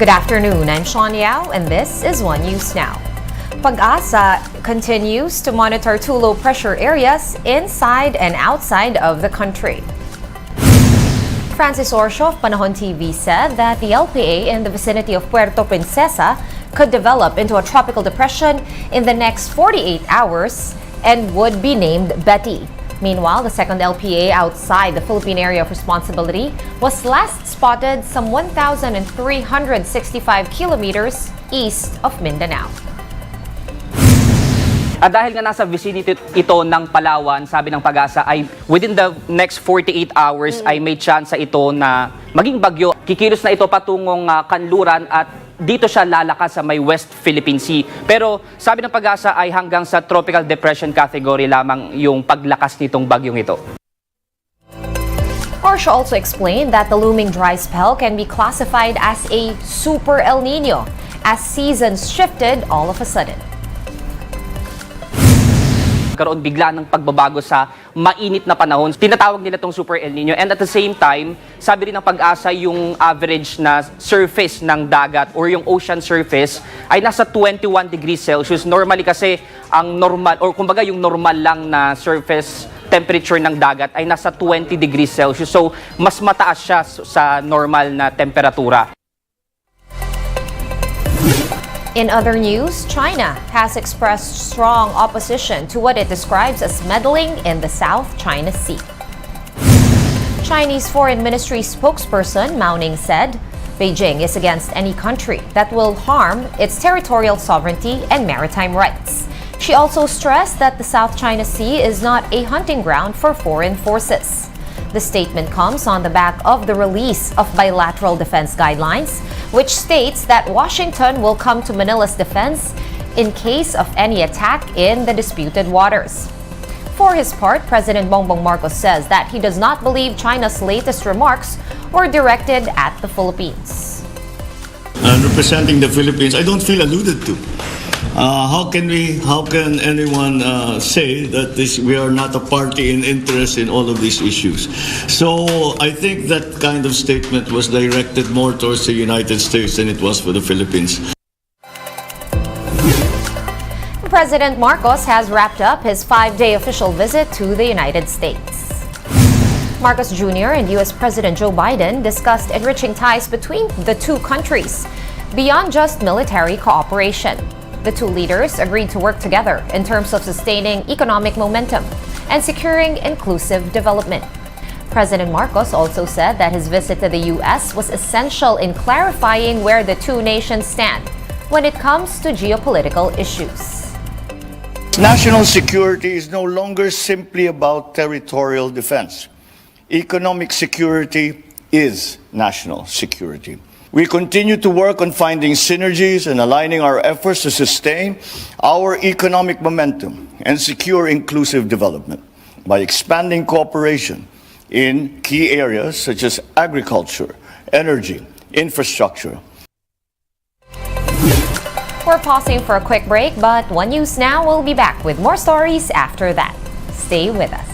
Good afternoon, I'm Sean Yao and this is One News Now. Pag-asa continues to monitor two low-pressure areas inside and outside of the country. Francis Orsho of Panahon TV said that the LPA in the vicinity of Puerto Princesa could develop into a tropical depression in the next 48 hours and would be named Betty. Meanwhile, the second LPA outside the Philippine area of responsibility was last spotted some 1,365 kilometers east of Mindanao. At dahil nga nasa vicinity ito ng Palawan, sabi ng Pag-asa ay within the next 48 hours ay may tsansa ito na maging bagyo. Kikilos na ito patungong kanluran at dito siya lalakas sa may West Philippine Sea. Pero sabi ng Pag-asa ay hanggang sa tropical depression category lamang yung paglakas nitong bagyong ito. Orsho also explained that the looming dry spell can be classified as a super El Nino as seasons shifted all of a sudden. Karoon bigla ng pagbabago sa mainit na panahon. Tinatawag nila itong Super El Nino. And at the same time, sabi rin ng Pag-asa yung average na surface ng dagat or yung ocean surface ay nasa 21 degrees Celsius. Normally kasi ang normal or kumbaga yung normal lang na surface temperature ng dagat ay nasa 20 degrees Celsius. So mas mataas siya sa normal na temperatura. In other news, China has expressed strong opposition to what it describes as meddling in the South China Sea. Chinese Foreign Ministry spokesperson Mao Ning said Beijing is against any country that will harm its territorial sovereignty and maritime rights. She also stressed that the South China Sea is not a hunting ground for foreign forces. The statement comes on the back of the release of bilateral defense guidelines, which states that Washington will come to Manila's defense in case of any attack in the disputed waters. For his part, President Bongbong Marcos says that he does not believe China's latest remarks were directed at the Philippines. Representing the Philippines, I don't feel alluded to. How can anyone say that we are not a party in interest in all of these issues? So I think that kind of statement was directed more towards the United States than it was for the Philippines. President Marcos has wrapped up his 5-day official visit to the United States. Marcos Jr. and U.S. President Joe Biden discussed enriching ties between the two countries beyond just military cooperation. The two leaders agreed to work together in terms of sustaining economic momentum and securing inclusive development. President Marcos also said that his visit to the U.S. was essential in clarifying where the two nations stand when it comes to geopolitical issues. National security is no longer simply about territorial defense. Economic security is national security. We continue to work on finding synergies and aligning our efforts to sustain our economic momentum and secure inclusive development by expanding cooperation in key areas such as agriculture, energy, infrastructure. We're pausing for a quick break, but One News Now will be back with more stories after that. Stay with us.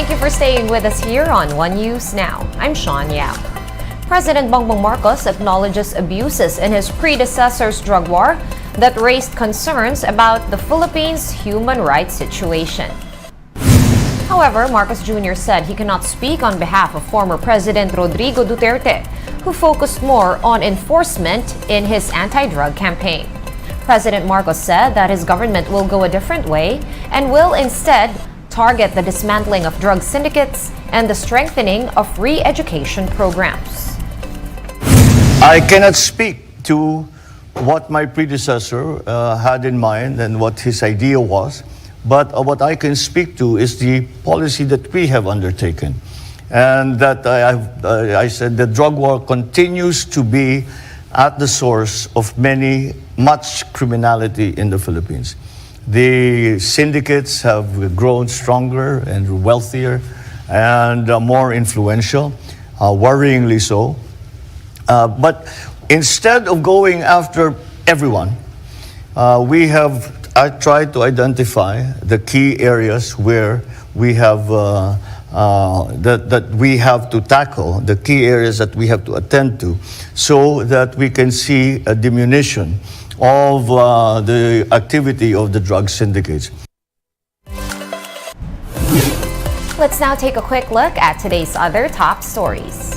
Thank you for staying with us here on One News Now. I'm Sean Yao. President Bongbong Marcos acknowledges abuses in his predecessor's drug war that raised concerns about the Philippines' human rights situation. However, Marcos Jr. said he cannot speak on behalf of former President Rodrigo Duterte, who focused more on enforcement in his anti-drug campaign. President Marcos said that his government will go a different way and will instead target the dismantling of drug syndicates and the strengthening of free education programs. I cannot speak to what my predecessor had in mind and what his idea was, but what I can speak to is the policy that we have undertaken. And that I said the drug war continues to be at the source of much criminality in the Philippines. The syndicates have grown stronger and wealthier and more influential, worryingly so. But instead of going after everyone, I tried to identify the key areas where we have that we have to tackle, the key areas that we have to attend to, so that we can see a diminution of the activity of the drug syndicates. Let's now take a quick look at today's other top stories.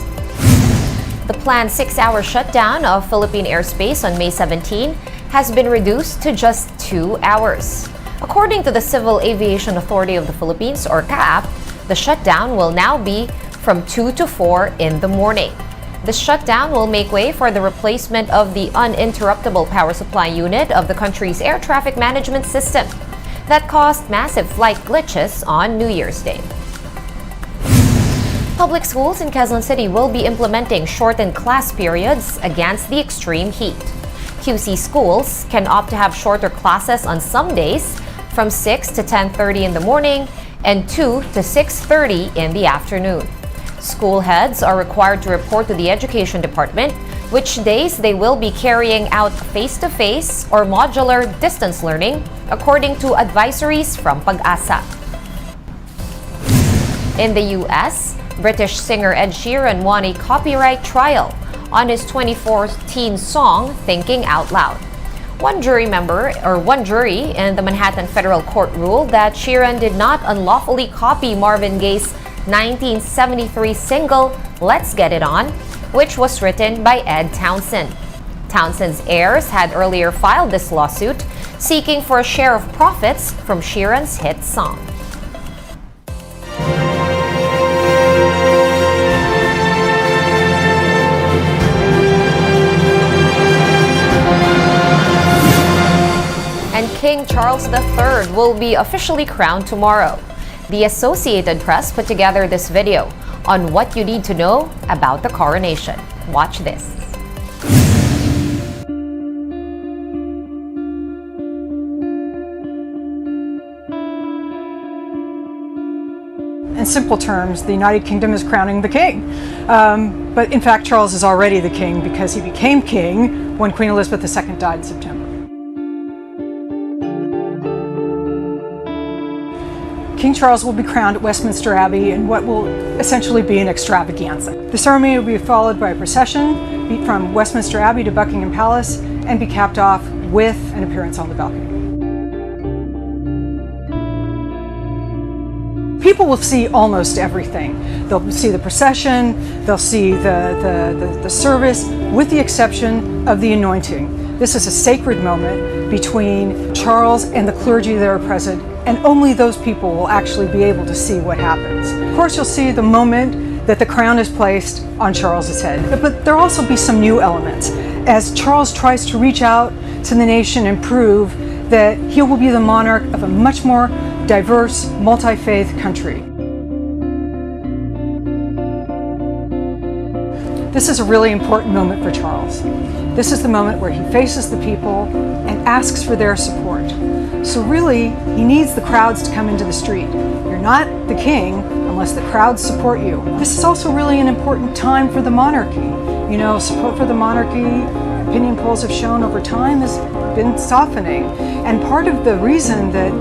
The planned 6-hour shutdown of Philippine airspace on May 17 has been reduced to just 2 hours. According to the Civil Aviation Authority of the Philippines, or CAAP, the shutdown will now be from 2 to 4 in the morning. The shutdown will make way for the replacement of the uninterruptible power supply unit of the country's air traffic management system that caused massive flight glitches on New Year's Day. Public schools in Quezon City will be implementing shortened class periods against the extreme heat. QC schools can opt to have shorter classes on some days from 6 to 10:30 in the morning and 2 to 6:30 in the afternoon. School heads are required to report to the Education Department which days they will be carrying out face-to-face or modular distance learning according to advisories from Pag-asa. In the U.S., British singer Ed Sheeran won a copyright trial on his 2014 song Thinking Out Loud. One jury in the Manhattan Federal Court ruled that Sheeran did not unlawfully copy Marvin Gaye's 1973 single Let's Get It On, which was written by Ed Townsend. Townsend's heirs had earlier filed this lawsuit, seeking for a share of profits from Sheeran's hit song. And King Charles III will be officially crowned tomorrow. The Associated Press put together this video on what you need to know about the coronation. Watch this. In simple terms, the United Kingdom is crowning the king. But in fact, Charles is already the king because he became king when Queen Elizabeth II died in September. King Charles will be crowned at Westminster Abbey in what will essentially be an extravaganza. The ceremony will be followed by a procession from Westminster Abbey to Buckingham Palace and be capped off with an appearance on the balcony. People will see almost everything. They'll see the procession, they'll see the service, with the exception of the anointing. This is a sacred moment between Charles and the clergy that are present, and only those people will actually be able to see what happens. Of course, you'll see the moment that the crown is placed on Charles's head, but there'll also be some new elements as Charles tries to reach out to the nation and prove that he will be the monarch of a much more diverse, multi-faith country. This is a really important moment for Charles. This is the moment where he faces the people and asks for their support. So really, he needs the crowds to come into the street. You're not the king unless the crowds support you. This is also really an important time for the monarchy. You know, support for the monarchy, opinion polls have shown over time, has been softening. And part of the reason that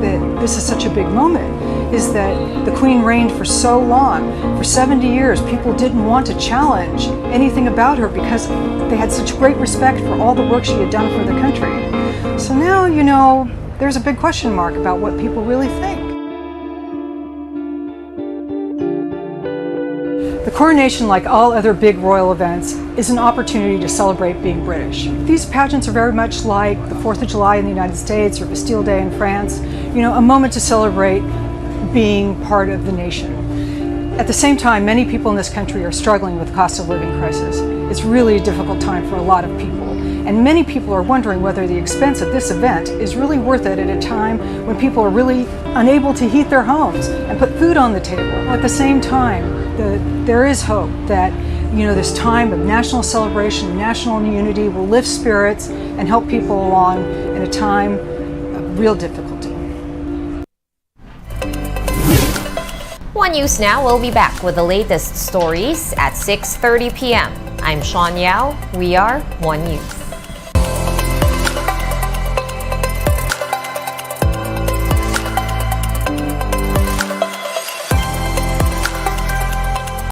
this is such a big moment is that the Queen reigned for so long. For 70 years, people didn't want to challenge anything about her because they had such great respect for all the work she had done for the country. So now, there's a big question mark about what people really think. The coronation, like all other big royal events, is an opportunity to celebrate being British. These pageants are very much like the 4th of July in the United States or Bastille Day in France, a moment to celebrate being part of the nation. At the same time, many people in this country are struggling with the cost of living crisis. It's really a difficult time for a lot of people. And many people are wondering whether the expense of this event is really worth it at a time when people are really unable to heat their homes and put food on the table. At the same time, there is hope that this time of national celebration, national unity will lift spirits and help people along in a time of real difficulty. One News Now will be back with the latest stories at 6:30 p.m. I'm Sean Yao. We are One News.